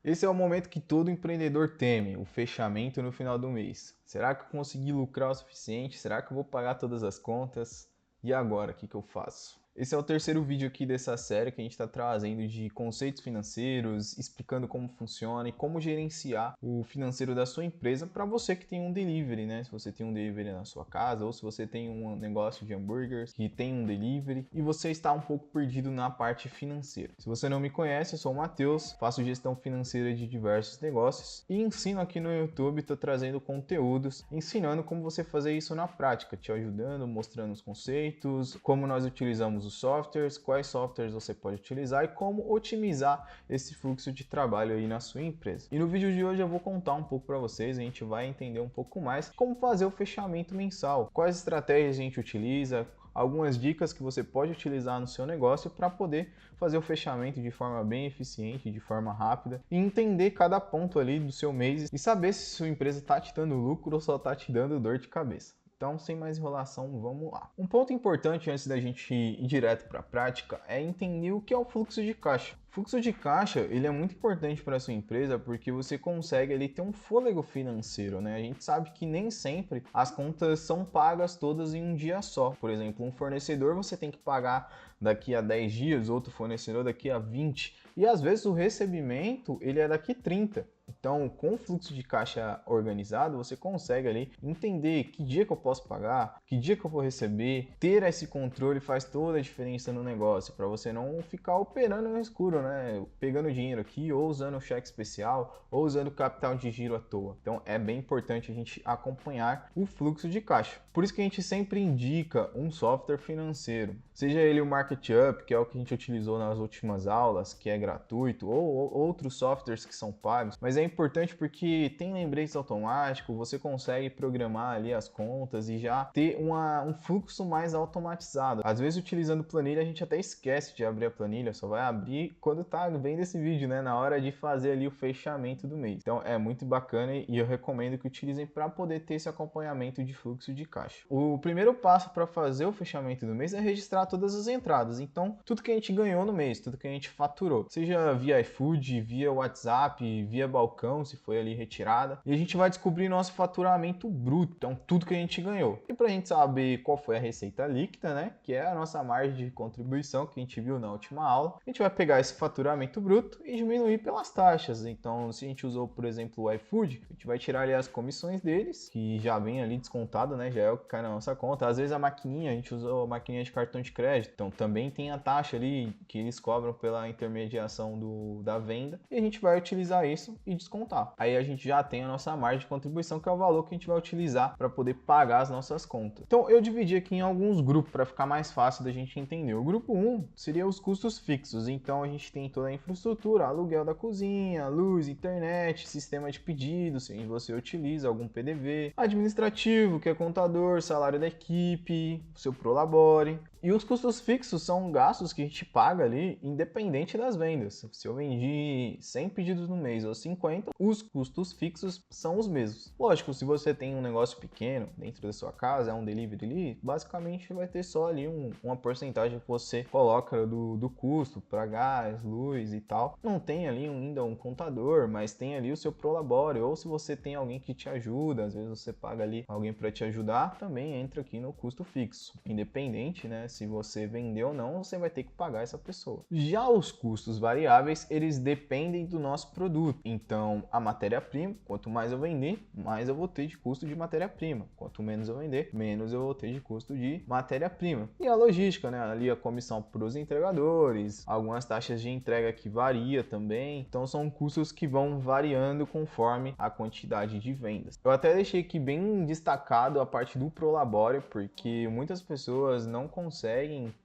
Esse é o momento que todo empreendedor teme, o fechamento no final do mês. Será que eu consegui lucrar o suficiente? Será que eu vou pagar todas as contas? E agora, o que eu faço? Esse é o terceiro vídeo aqui dessa série que a gente está trazendo de conceitos financeiros, explicando como funciona e como gerenciar o financeiro da sua empresa para você que tem um delivery, né? Se você tem um delivery na sua casa ou se você tem um negócio de hambúrgueres que tem um delivery e você está um pouco perdido na parte financeira. Se você não me conhece, eu sou o Matheus, faço gestão financeira de diversos negócios e ensino aqui no YouTube, estou trazendo conteúdos, ensinando como você fazer isso na prática, te ajudando, mostrando os conceitos, como nós utilizamos os softwares, quais softwares você pode utilizar e como otimizar esse fluxo de trabalho aí na sua empresa. E no vídeo de hoje eu vou contar um pouco para vocês, a gente vai entender um pouco mais como fazer o fechamento mensal, quais estratégias a gente utiliza, algumas dicas que você pode utilizar no seu negócio para poder fazer o fechamento de forma bem eficiente, de forma rápida e entender cada ponto ali do seu mês e saber se sua empresa está te dando lucro ou só está te dando dor de cabeça. Então, sem mais enrolação, vamos lá. Um ponto importante antes da gente ir direto para a prática é entender o que é o fluxo de caixa. O fluxo de caixa ele é muito importante para a sua empresa porque você consegue ali ter um fôlego financeiro, né? A gente sabe que nem sempre as contas são pagas todas em um dia só. Por exemplo, um fornecedor você tem que pagar daqui a 10 dias, outro fornecedor daqui a 20. E às vezes o recebimento ele é daqui 30. Então, com o fluxo de caixa organizado, você consegue ali entender que dia que eu posso pagar, que dia que eu vou receber. Ter esse controle faz toda a diferença no negócio, para você não ficar operando no escuro, né? Pegando dinheiro aqui, ou usando cheque especial, ou usando capital de giro à toa. Então, é bem importante a gente acompanhar o fluxo de caixa. Por isso que a gente sempre indica um software financeiro, seja ele o MarketUp, que é o que a gente utilizou nas últimas aulas, que é gratuito, ou outros softwares que são pagos, mas é importante porque tem lembretes automáticos, você consegue programar ali as contas e já ter um fluxo mais automatizado. Às vezes utilizando planilha a gente até esquece de abrir a planilha, só vai abrir quando tá vendo esse vídeo, né? Na hora de fazer ali o fechamento do mês. Então é muito bacana e eu recomendo que utilizem para poder ter esse acompanhamento de fluxo de caixa. O primeiro passo para fazer o fechamento do mês é registrar todas as entradas. Então tudo que a gente ganhou no mês, tudo que a gente faturou, seja via iFood, via WhatsApp, via balcão, se foi ali retirada, e a gente vai descobrir nosso faturamento bruto, então tudo que a gente ganhou. E para a gente saber qual foi a receita líquida, né, que é a nossa margem de contribuição que a gente viu na última aula, a gente vai pegar esse faturamento bruto e diminuir pelas taxas. Então, se a gente usou, por exemplo, o iFood, a gente vai tirar ali as comissões deles, que já vem ali descontado, né, já é o que cai na nossa conta. Às vezes a maquininha, a gente usou a maquininha de cartão de crédito, então também tem a taxa ali que eles cobram pela intermediação da venda, e a gente vai utilizar isso e descontar. Aí a gente já tem a nossa margem de contribuição, que é o valor que a gente vai utilizar para poder pagar as nossas contas. Então eu dividi aqui em alguns grupos para ficar mais fácil da gente entender. O grupo 1 seria os custos fixos, então a gente tem toda a infraestrutura, aluguel da cozinha, luz, internet, sistema de pedidos, se você utiliza algum PDV, administrativo, que é contador, salário da equipe, seu Prolabore. E os custos fixos são gastos que a gente paga ali independente das vendas. Se eu vendi 100 pedidos no mês ou 50, os custos fixos são os mesmos. Lógico, se você tem um negócio pequeno dentro da sua casa, é um delivery ali, basicamente vai ter só ali uma porcentagem que você coloca do custo para gás, luz e tal. Não tem ali ainda um contador, mas tem ali o seu Prolabore, ou se você tem alguém que te ajuda, às vezes você paga ali alguém para te ajudar, também entra aqui no custo fixo. Independente, né? Se você vendeu ou não, você vai ter que pagar essa pessoa. Já os custos variáveis, eles dependem do nosso produto. Então, a matéria-prima, quanto mais eu vender, mais eu vou ter de custo de matéria-prima. Quanto menos eu vender, menos eu vou ter de custo de matéria-prima. E a logística, né? Ali a comissão para os entregadores, algumas taxas de entrega que varia também. Então, são custos que vão variando conforme a quantidade de vendas. Eu até deixei aqui bem destacado a parte do Prolabore, porque muitas pessoas não conseguem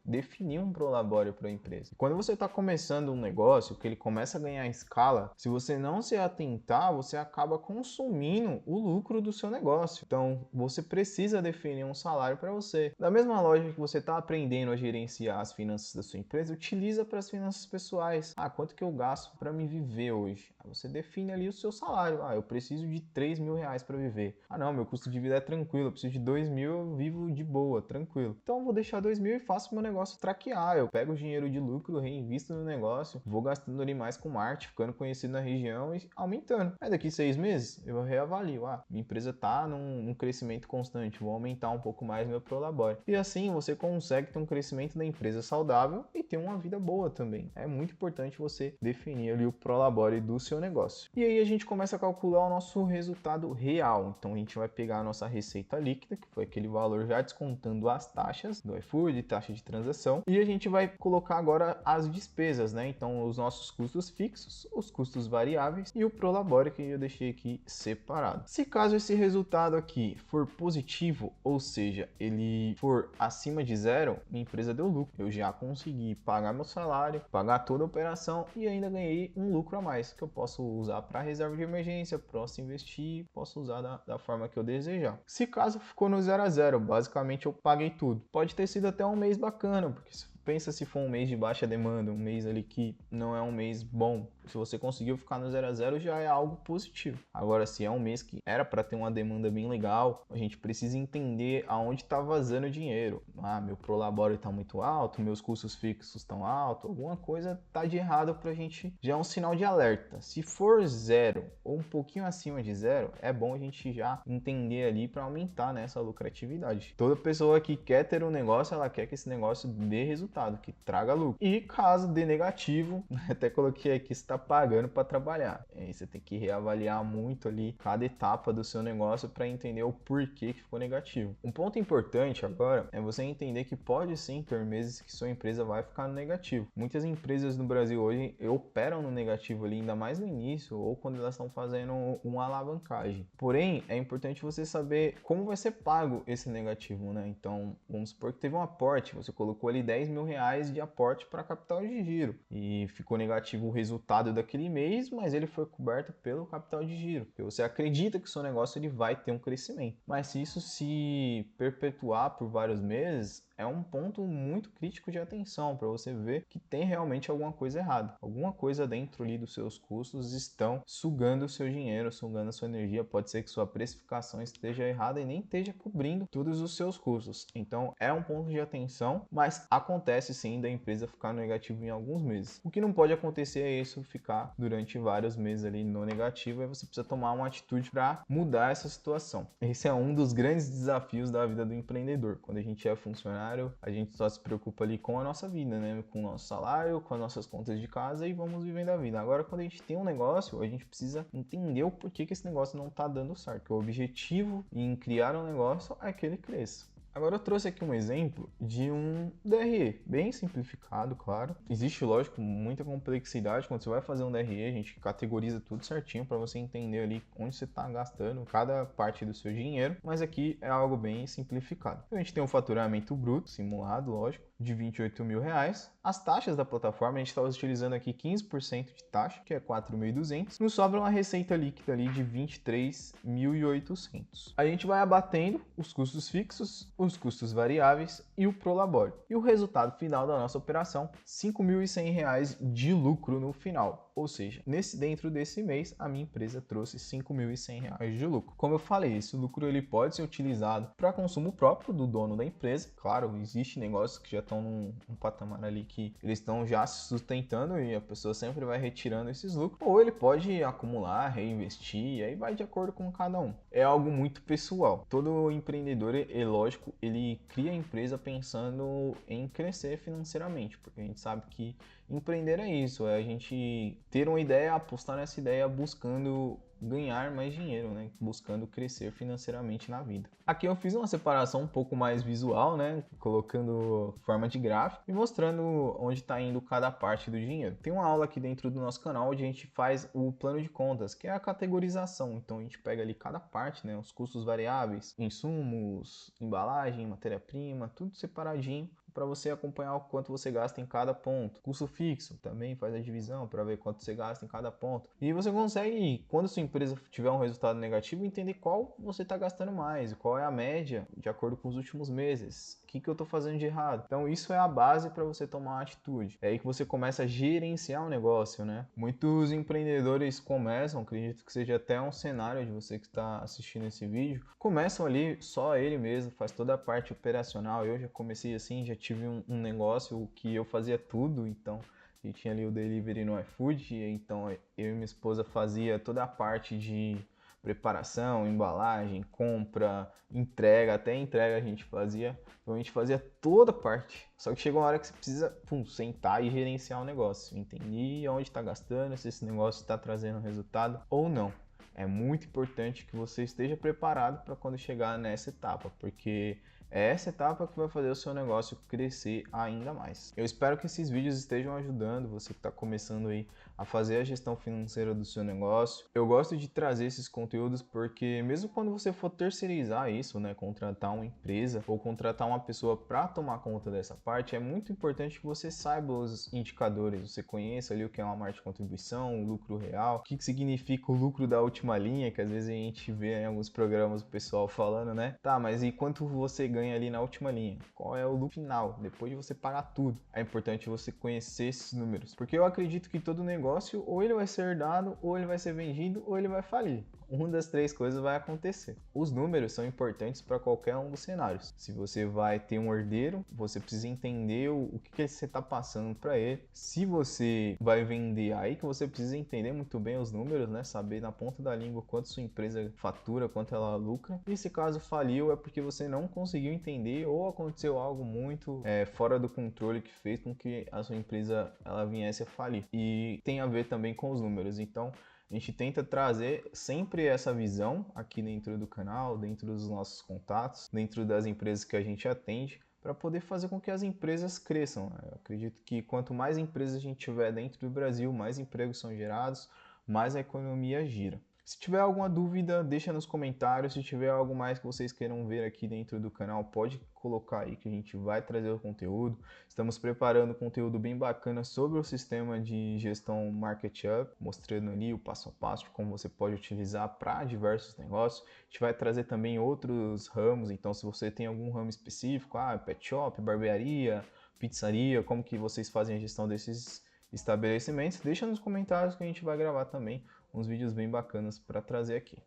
definir um Prolabore para a empresa. Quando você está começando um negócio, que ele começa a ganhar escala, se você não se atentar, você acaba consumindo o lucro do seu negócio. Então, você precisa definir um salário para você. Da mesma lógica que você está aprendendo a gerenciar as finanças da sua empresa, utiliza para as finanças pessoais. Quanto que eu gasto para me viver hoje? Aí você define ali o seu salário. Eu preciso de 3 mil reais para viver. Não, meu custo de vida é tranquilo, eu preciso de 2 mil, eu vivo de boa, tranquilo. Então, eu vou deixar 2 mil mil e faço meu negócio traquear. Eu pego o dinheiro de lucro, reinvisto no negócio, vou gastando ali mais com marketing, ficando conhecido na região e aumentando. Aí daqui 6 meses eu reavalio. Minha empresa tá num crescimento constante, vou aumentar um pouco mais meu Prolabore. E assim você consegue ter um crescimento da empresa saudável e ter uma vida boa também. É muito importante você definir ali o Prolabore do seu negócio. E aí a gente começa a calcular o nosso resultado real. Então a gente vai pegar a nossa receita líquida, que foi aquele valor já descontando as taxas do iFood, taxa de transação, e a gente vai colocar agora as despesas, né? Então os nossos custos fixos, os custos variáveis e o Prolabore que eu deixei aqui separado. Se caso esse resultado aqui for positivo, ou seja, ele for acima de zero, minha empresa deu lucro. Eu já consegui pagar meu salário, pagar toda a operação e ainda ganhei um lucro a mais que eu posso usar para reserva de emergência, posso investir, posso usar da forma que eu desejar. Se caso ficou no 0 a 0, basicamente eu paguei tudo. Pode ter sido até um mês bacana, porque pensa se for um mês de baixa demanda, um mês ali que não é um mês bom. Se você conseguiu ficar no 0 a 0 já é algo positivo. Agora, se é um mês que era para ter uma demanda bem legal, a gente precisa entender aonde está vazando o dinheiro. Meu Prolabore está muito alto, meus custos fixos estão altos, alguma coisa está de errado para a gente. Já é um sinal de alerta. Se for zero ou um pouquinho acima de zero, é bom a gente já entender ali para aumentar, né, essa lucratividade. Toda pessoa que quer ter um negócio, ela quer que esse negócio dê resultado, que traga lucro. E caso dê negativo, até coloquei aqui, você está pagando para trabalhar. Aí você tem que reavaliar muito ali cada etapa do seu negócio para entender o porquê que ficou negativo. Um ponto importante agora é você entender que pode sim ter meses que sua empresa vai ficar no negativo. Muitas empresas no Brasil hoje operam no negativo ali, ainda mais no início ou quando elas estão fazendo uma alavancagem. Porém, é importante você saber como vai ser pago esse negativo, né? Então, vamos supor que teve um aporte, você colocou ali 10 mil reais de aporte para capital de giro e ficou negativo o resultado daquele mês, mas ele foi coberto pelo capital de giro, porque você acredita que o seu negócio ele vai ter um crescimento. Mas se isso se perpetuar por vários meses, é um ponto muito crítico de atenção para você ver que tem realmente alguma coisa errada. Alguma coisa dentro ali dos seus custos estão sugando o seu dinheiro, sugando a sua energia. Pode ser que sua precificação esteja errada e nem esteja cobrindo todos os seus custos. Então é um ponto de atenção, mas acontece sim da empresa ficar negativo em alguns meses. O que não pode acontecer é isso ficar durante vários meses ali no negativo, aí você precisa tomar uma atitude para mudar essa situação. Esse é um dos grandes desafios da vida do empreendedor. Quando a gente é funcionário, a gente só se preocupa ali com a nossa vida, né? Com o nosso salário, com as nossas contas de casa e vamos vivendo a vida. Agora, quando a gente tem um negócio, a gente precisa entender o porquê que esse negócio não está dando certo. Porque o objetivo em criar um negócio é que ele cresça. Agora eu trouxe aqui um exemplo de um DRE, bem simplificado, claro. Existe, lógico, muita complexidade. Quando você vai fazer um DRE, a gente categoriza tudo certinho para você entender ali onde você está gastando cada parte do seu dinheiro, mas aqui é algo bem simplificado. Então, a gente tem um faturamento bruto, simulado, lógico, de 28 mil reais. As taxas da plataforma, a gente está utilizando aqui 15% de taxa, que é 4.200. Nos sobra uma receita líquida ali de 23.800. A gente vai abatendo os custos fixos, os custos variáveis e o Prolabore. E o resultado final da nossa operação, R$ 5.100 de lucro no final. Ou seja, dentro desse mês, a minha empresa trouxe R$ 5.100 de lucro. Como eu falei, esse lucro ele pode ser utilizado para consumo próprio do dono da empresa. Claro, existe negócios que já estão num patamar ali que eles estão já se sustentando e a pessoa sempre vai retirando esses lucros. Ou ele pode acumular, reinvestir, e aí vai de acordo com cada um. É algo muito pessoal. Todo empreendedor, lógico, ele cria a empresa pensando em crescer financeiramente, porque a gente sabe que empreender é isso, é a gente ter uma ideia, apostar nessa ideia buscando ganhar mais dinheiro, né? Buscando crescer financeiramente na vida. Aqui eu fiz uma separação um pouco mais visual, né? Colocando forma de gráfico e mostrando onde está indo cada parte do dinheiro. Tem uma aula aqui dentro do nosso canal onde a gente faz o plano de contas, que é a categorização. Então a gente pega ali cada parte, né? Os custos variáveis, insumos, embalagem, matéria-prima, tudo separadinho, para você acompanhar o quanto você gasta em cada ponto. Custo fixo também faz a divisão para ver quanto você gasta em cada ponto. E você consegue, quando sua empresa tiver um resultado negativo, entender qual você está gastando mais, qual é a média de acordo com os últimos meses. que eu estou fazendo de errado? Então isso é a base para você tomar uma atitude. É aí que você começa a gerenciar um negócio, né? Muitos empreendedores começam, acredito que seja até um cenário de você que está assistindo esse vídeo, começam ali só ele mesmo, faz toda a parte operacional. Eu já comecei assim, já tive um negócio que eu fazia tudo, então e tinha ali o delivery no iFood, então eu e minha esposa fazia toda a parte de preparação, embalagem, compra, entrega, até entrega a gente fazia. Então a gente fazia toda a parte. Só que chega uma hora que você precisa sentar e gerenciar o negócio, entender onde está gastando, se esse negócio está trazendo resultado ou não. É muito importante que você esteja preparado para quando chegar nessa etapa, porque é essa etapa que vai fazer o seu negócio crescer ainda mais. Eu espero que esses vídeos estejam ajudando você que está começando aí a fazer a gestão financeira do seu negócio. Eu gosto de trazer esses conteúdos porque mesmo quando você for terceirizar isso, né, contratar uma empresa ou contratar uma pessoa para tomar conta dessa parte, é muito importante que você saiba os indicadores, você conheça ali o que é uma margem de contribuição, o lucro real, o que significa o lucro da última linha, que às vezes a gente vê em alguns programas o pessoal falando, né? Tá, mas e quanto você ganha ali na última linha? Qual é o lucro final? Depois de você pagar tudo. É importante você conhecer esses números, porque eu acredito que todo negócio ou ele vai ser herdado, ou ele vai ser vendido, ou ele vai falir. Uma das três coisas vai acontecer. Os números são importantes para qualquer um dos cenários. Se você vai ter um herdeiro, você precisa entender o que você está passando para ele. Se você vai vender, aí que você precisa entender muito bem os números, né? Saber na ponta da língua quanto sua empresa fatura, quanto ela lucra. E se caso faliu, é porque você não conseguiu entender ou aconteceu algo muito fora do controle que fez com que a sua empresa ela viesse a falir. E tem a ver também com os números. Então, a gente tenta trazer sempre essa visão aqui dentro do canal, dentro dos nossos contatos, dentro das empresas que a gente atende, para poder fazer com que as empresas cresçam. Eu acredito que quanto mais empresas a gente tiver dentro do Brasil, mais empregos são gerados, mais a economia gira. Se tiver alguma dúvida, deixa nos comentários. Se tiver algo mais que vocês queiram ver aqui dentro do canal, pode colocar aí que a gente vai trazer o conteúdo. Estamos preparando conteúdo bem bacana sobre o sistema de gestão Market Up, mostrando ali o passo a passo de como você pode utilizar para diversos negócios. A gente vai trazer também outros ramos, então se você tem algum ramo específico, pet shop, barbearia, pizzaria, como que vocês fazem a gestão desses estabelecimentos, deixa nos comentários que a gente vai gravar também uns vídeos bem bacanas para trazer aqui.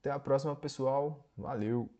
Até a próxima, pessoal. Valeu!